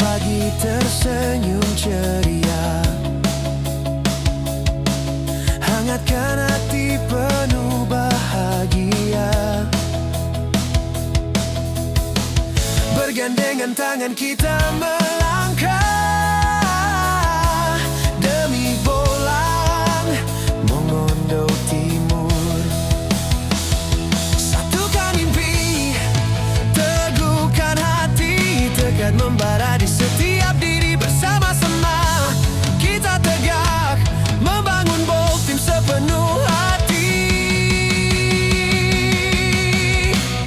pagi tersenyum ceria, hangatkan hati penuh bahagia. Bergandengan tangan kita melangkah demi bolang Mongondo Timur. Satukan mimpi, teguhkan hati, tekad membara di setiap diri. Bersama-sama kita tegak membangun Bold Team sepenuh hati.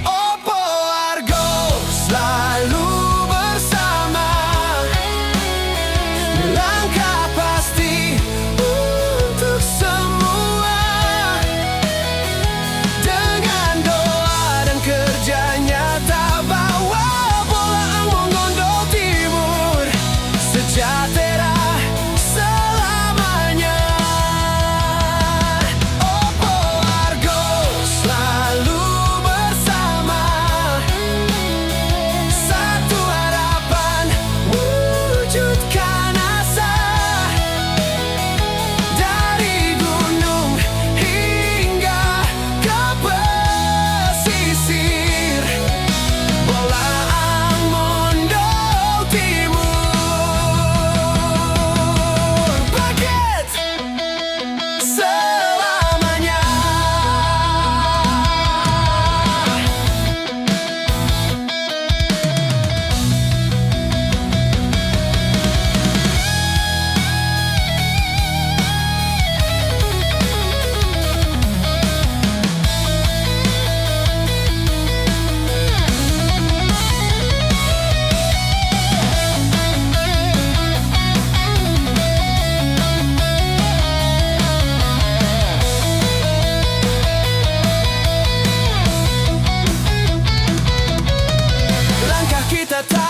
Oppo Argo selalu bersama, melangkah pasti untuk semua. Dengan doa dan kerja nyata, bawa bola Mongondo Timur sejahtera selamanya. Oppo Argo selalu bersama, satu harapan wujudkan asa. Dari gunung hingga ke pesisir, bola Mongondo Timur bangkit selamanya. Langkah kita tak